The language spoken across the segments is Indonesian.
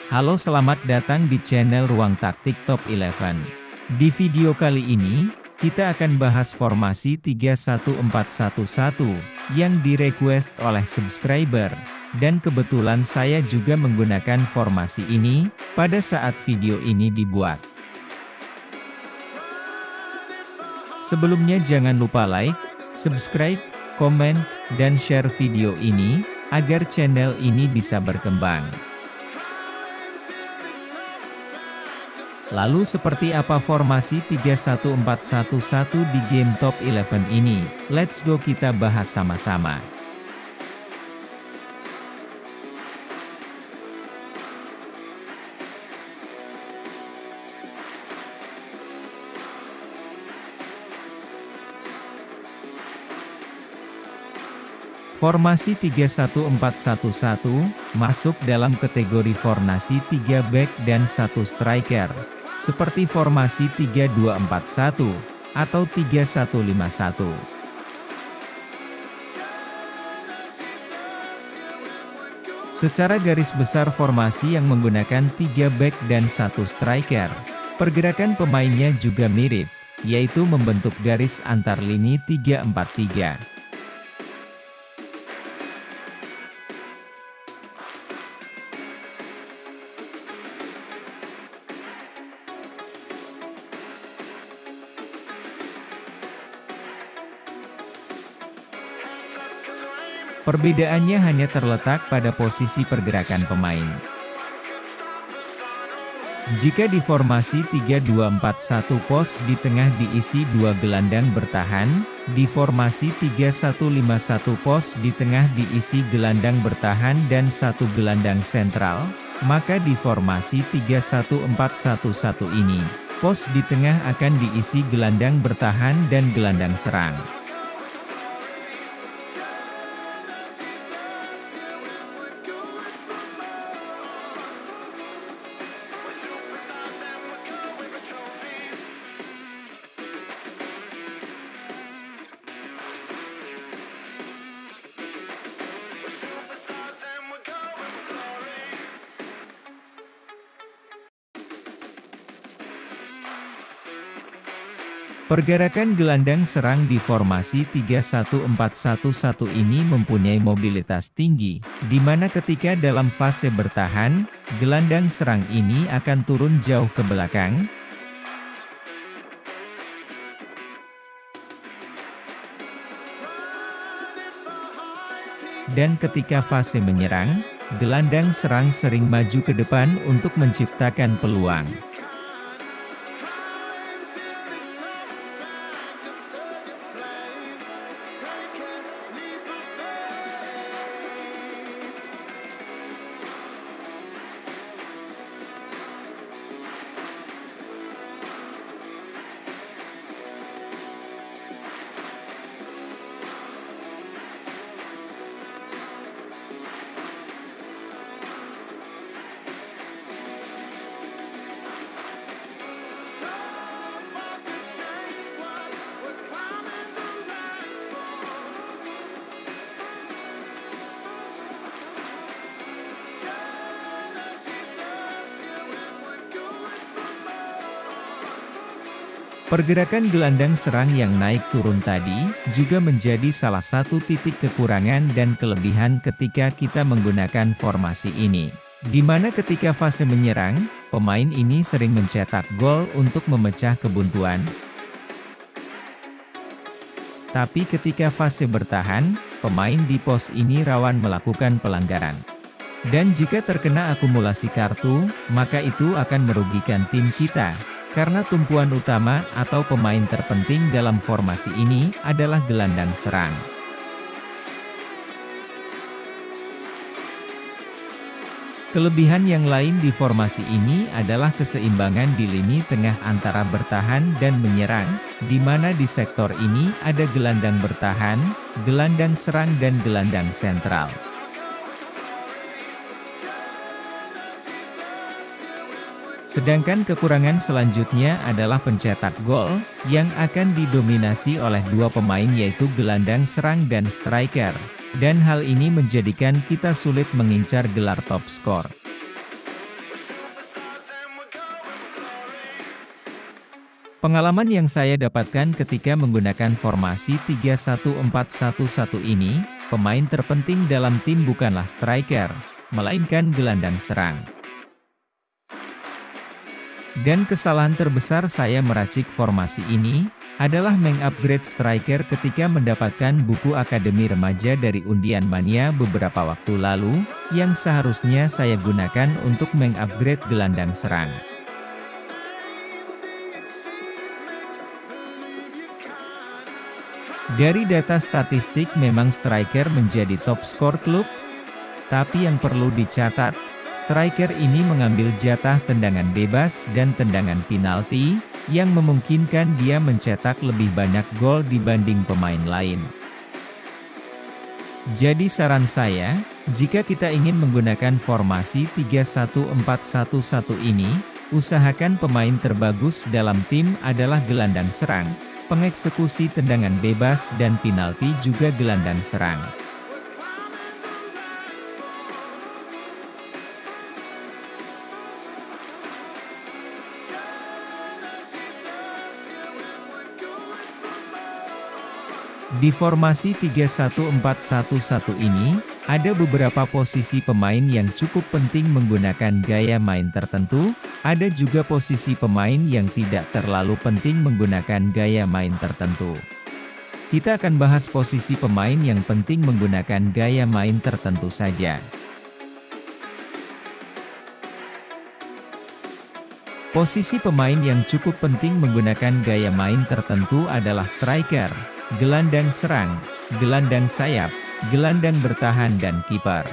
Halo, selamat datang di channel Ruang Taktik Top 11. Di video kali ini, kita akan bahas formasi 3-1-4-1-1 yang di-request oleh subscriber. Dan kebetulan saya juga menggunakan formasi ini pada saat video ini dibuat. Sebelumnya jangan lupa like, subscribe, komen, dan share video ini, agar channel ini bisa berkembang. Lalu seperti apa formasi 3-1-4-1-1 di game Top 11 ini? Let's go, kita bahas sama-sama. Formasi 3-1-4-1-1 masuk dalam kategori formasi 3 back dan 1 striker, seperti formasi 3-2-4-1 atau 3-1-5-1. Secara garis besar formasi yang menggunakan 3 back dan 1 striker, pergerakan pemainnya juga mirip, yaitu membentuk garis antar lini 3-4-3. Perbedaannya hanya terletak pada posisi pergerakan pemain. Jika di formasi 3-2-4-1 pos di tengah diisi 2 gelandang bertahan, di formasi 3-1-5-1 pos di tengah diisi gelandang bertahan dan 1 gelandang sentral, maka di formasi 3-1-4-1-1 ini, pos di tengah akan diisi gelandang bertahan dan gelandang serang. Pergerakan gelandang serang di formasi 3-1-4-1-1 ini mempunyai mobilitas tinggi, di mana ketika dalam fase bertahan, gelandang serang ini akan turun jauh ke belakang. Dan ketika fase menyerang, gelandang serang sering maju ke depan untuk menciptakan peluang. Pergerakan gelandang serang yang naik turun tadi, juga menjadi salah satu titik kekurangan dan kelebihan ketika kita menggunakan formasi ini. Di mana ketika fase menyerang, pemain ini sering mencetak gol untuk memecah kebuntuan. Tapi ketika fase bertahan, pemain di pos ini rawan melakukan pelanggaran. Dan jika terkena akumulasi kartu, maka itu akan merugikan tim kita. Karena tumpuan utama atau pemain terpenting dalam formasi ini adalah gelandang serang. Kelebihan yang lain di formasi ini adalah keseimbangan di lini tengah antara bertahan dan menyerang, di mana di sektor ini ada gelandang bertahan, gelandang serang dan gelandang sentral. Sedangkan kekurangan selanjutnya adalah pencetak gol, yang akan didominasi oleh dua pemain yaitu gelandang serang dan striker. Dan hal ini menjadikan kita sulit mengincar gelar top skor. Pengalaman yang saya dapatkan ketika menggunakan formasi 3-1-4-1-1 ini, pemain terpenting dalam tim bukanlah striker, melainkan gelandang serang. Dan kesalahan terbesar saya meracik formasi ini, adalah mengupgrade striker ketika mendapatkan buku Akademi Remaja dari Undian Mania beberapa waktu lalu, yang seharusnya saya gunakan untuk mengupgrade gelandang serang. Dari data statistik memang striker menjadi top skor klub, tapi yang perlu dicatat, striker ini mengambil jatah tendangan bebas dan tendangan penalti, yang memungkinkan dia mencetak lebih banyak gol dibanding pemain lain. Jadi saran saya, jika kita ingin menggunakan formasi 3-1-4-1-1 ini, usahakan pemain terbagus dalam tim adalah gelandang serang, pengeksekusi tendangan bebas dan penalti juga gelandang serang. Di formasi 3-1-4-1-1 ini, ada beberapa posisi pemain yang cukup penting menggunakan gaya main tertentu, ada juga posisi pemain yang tidak terlalu penting menggunakan gaya main tertentu. Kita akan bahas posisi pemain yang penting menggunakan gaya main tertentu saja. Posisi pemain yang cukup penting menggunakan gaya main tertentu adalah striker, gelandang serang, gelandang sayap, gelandang bertahan dan kiper.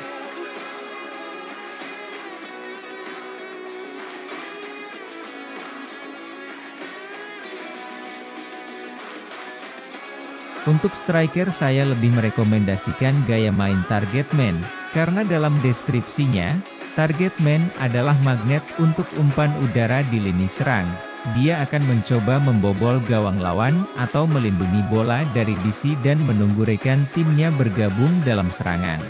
Untuk striker saya lebih merekomendasikan gaya main target man, karena dalam deskripsinya, target man adalah magnet untuk umpan udara di lini serang. Dia akan mencoba membobol gawang lawan atau melindungi bola dari DC dan menunggu rekan timnya bergabung dalam serangan.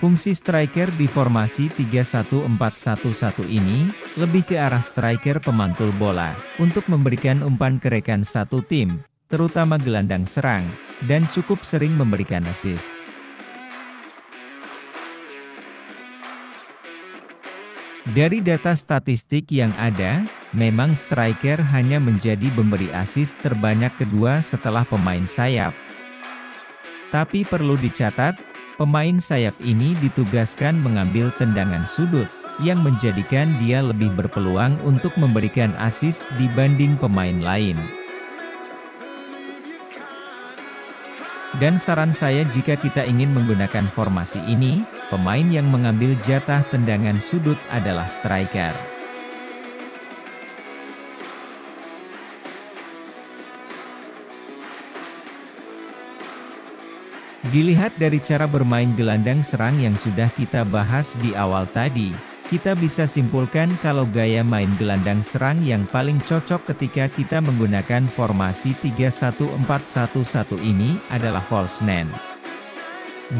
Fungsi striker di formasi 3-1-4-1-1 ini, lebih ke arah striker pemantul bola, untuk memberikan umpan ke rekan satu tim, terutama gelandang serang, dan cukup sering memberikan assist. Dari data statistik yang ada, memang striker hanya menjadi pemberi assist terbanyak kedua setelah pemain sayap. Tapi perlu dicatat, pemain sayap ini ditugaskan mengambil tendangan sudut, yang menjadikan dia lebih berpeluang untuk memberikan assist dibanding pemain lain. Dan saran saya jika kita ingin menggunakan formasi ini, pemain yang mengambil jatah tendangan sudut adalah striker. Dilihat dari cara bermain gelandang serang yang sudah kita bahas di awal tadi, kita bisa simpulkan kalau gaya main gelandang serang yang paling cocok ketika kita menggunakan formasi 3-1-4-1-1 ini adalah false nine.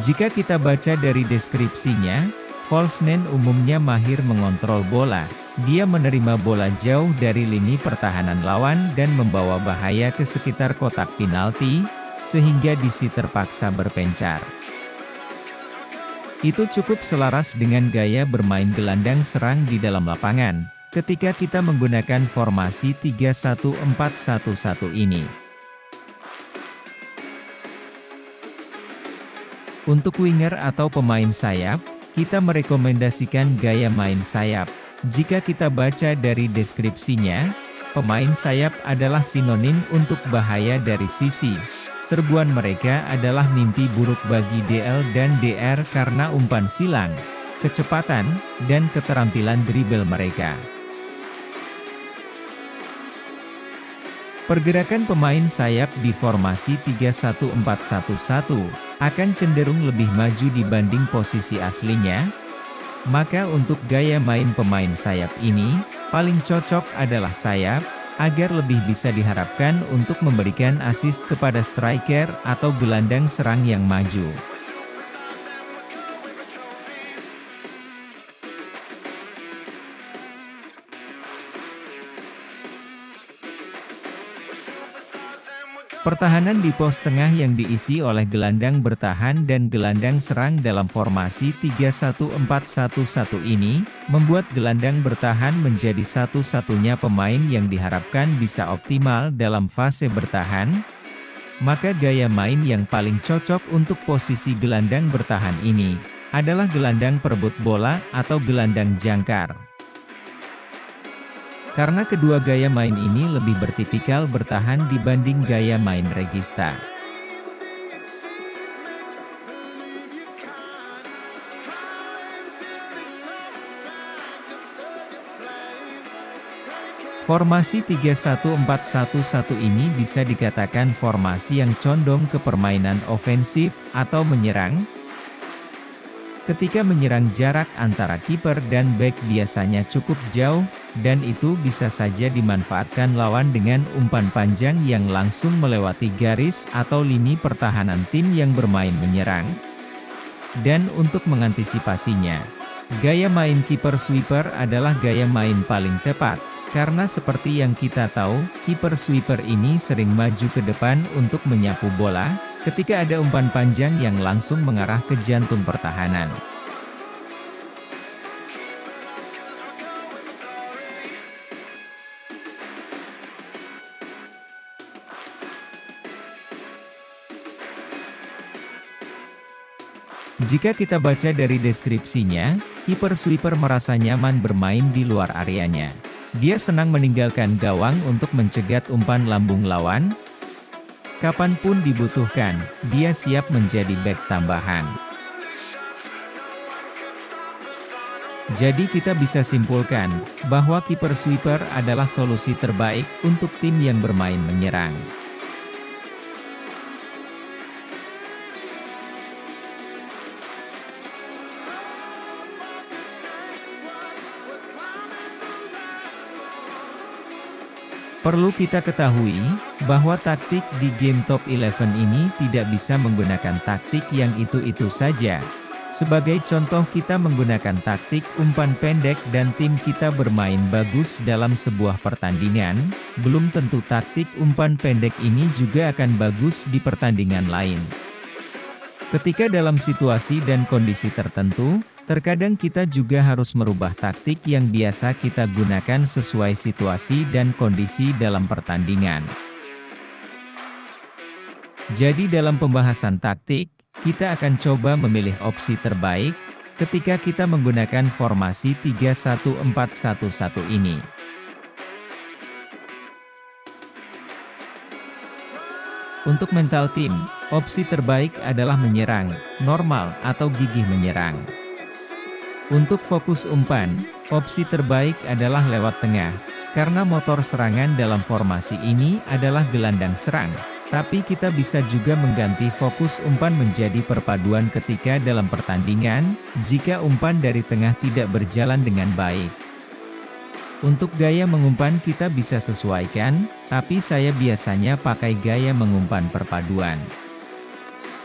Jika kita baca dari deskripsinya, false nine umumnya mahir mengontrol bola. Dia menerima bola jauh dari lini pertahanan lawan dan membawa bahaya ke sekitar kotak penalti, sehingga DC terpaksa berpencar. Itu cukup selaras dengan gaya bermain gelandang serang di dalam lapangan, ketika kita menggunakan formasi 3-1-4-1-1 ini. Untuk winger atau pemain sayap, kita merekomendasikan gaya main sayap. Jika kita baca dari deskripsinya, pemain sayap adalah sinonim untuk bahaya dari sisi. Serbuan mereka adalah mimpi buruk bagi DL dan DR karena umpan silang, kecepatan, dan keterampilan dribble mereka. Pergerakan pemain sayap di formasi 3-1-4-1-1 akan cenderung lebih maju dibanding posisi aslinya. Maka untuk gaya main pemain sayap ini, paling cocok adalah sayap, agar lebih bisa diharapkan untuk memberikan assist kepada striker atau gelandang serang yang maju. Pertahanan di pos tengah yang diisi oleh gelandang bertahan dan gelandang serang dalam formasi 3-1-4-1-1 ini, membuat gelandang bertahan menjadi satu-satunya pemain yang diharapkan bisa optimal dalam fase bertahan. Maka gaya main yang paling cocok untuk posisi gelandang bertahan ini, adalah gelandang perebut bola atau gelandang jangkar. Karena kedua gaya main ini lebih bertipikal bertahan dibanding gaya main regista. Formasi 3-1-4-1-1 ini bisa dikatakan formasi yang condong ke permainan ofensif atau menyerang. Ketika menyerang, jarak antara kiper dan bek biasanya cukup jauh, dan itu bisa saja dimanfaatkan lawan dengan umpan panjang yang langsung melewati garis atau lini pertahanan tim yang bermain menyerang. Dan untuk mengantisipasinya, gaya main kiper sweeper adalah gaya main paling tepat, karena seperti yang kita tahu, kiper sweeper ini sering maju ke depan untuk menyapu bola, ketika ada umpan panjang yang langsung mengarah ke jantung pertahanan. Jika kita baca dari deskripsinya, kiper sweeper merasa nyaman bermain di luar areanya. Dia senang meninggalkan gawang untuk mencegat umpan lambung lawan. Kapanpun dibutuhkan, dia siap menjadi bek tambahan. Jadi kita bisa simpulkan, bahwa kiper sweeper adalah solusi terbaik untuk tim yang bermain menyerang. Perlu kita ketahui, bahwa taktik di game Top 11 ini tidak bisa menggunakan taktik yang itu-itu saja. Sebagai contoh, kita menggunakan taktik umpan pendek dan tim kita bermain bagus dalam sebuah pertandingan, belum tentu taktik umpan pendek ini juga akan bagus di pertandingan lain. Ketika dalam situasi dan kondisi tertentu, terkadang kita juga harus merubah taktik yang biasa kita gunakan sesuai situasi dan kondisi dalam pertandingan. Jadi dalam pembahasan taktik, kita akan coba memilih opsi terbaik, ketika kita menggunakan formasi 3-1-4-1-1 ini. Untuk mental tim, opsi terbaik adalah menyerang, normal atau gigih menyerang. Untuk fokus umpan, opsi terbaik adalah lewat tengah, karena motor serangan dalam formasi ini adalah gelandang serang, tapi kita bisa juga mengganti fokus umpan menjadi perpaduan ketika dalam pertandingan, jika umpan dari tengah tidak berjalan dengan baik. Untuk gaya mengumpan kita bisa sesuaikan, tapi saya biasanya pakai gaya mengumpan perpaduan.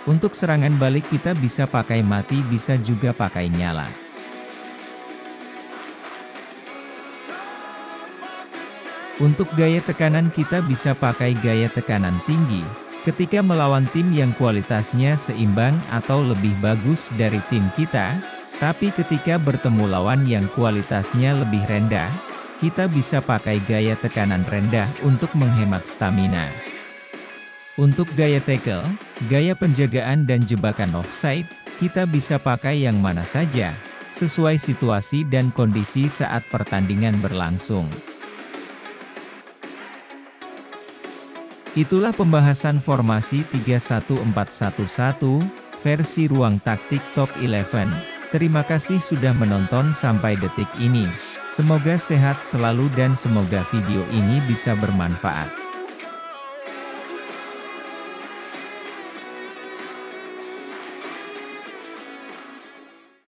Untuk serangan balik kita bisa pakai mati, bisa juga pakai nyala. Untuk gaya tekanan kita bisa pakai gaya tekanan tinggi, ketika melawan tim yang kualitasnya seimbang atau lebih bagus dari tim kita, tapi ketika bertemu lawan yang kualitasnya lebih rendah, kita bisa pakai gaya tekanan rendah untuk menghemat stamina. Untuk gaya tackle, gaya penjagaan dan jebakan offside, kita bisa pakai yang mana saja, sesuai situasi dan kondisi saat pertandingan berlangsung. Itulah pembahasan formasi 3-1-4-1-1, versi ruang taktik Top 11. Terima kasih sudah menonton sampai detik ini. Semoga sehat selalu dan semoga video ini bisa bermanfaat.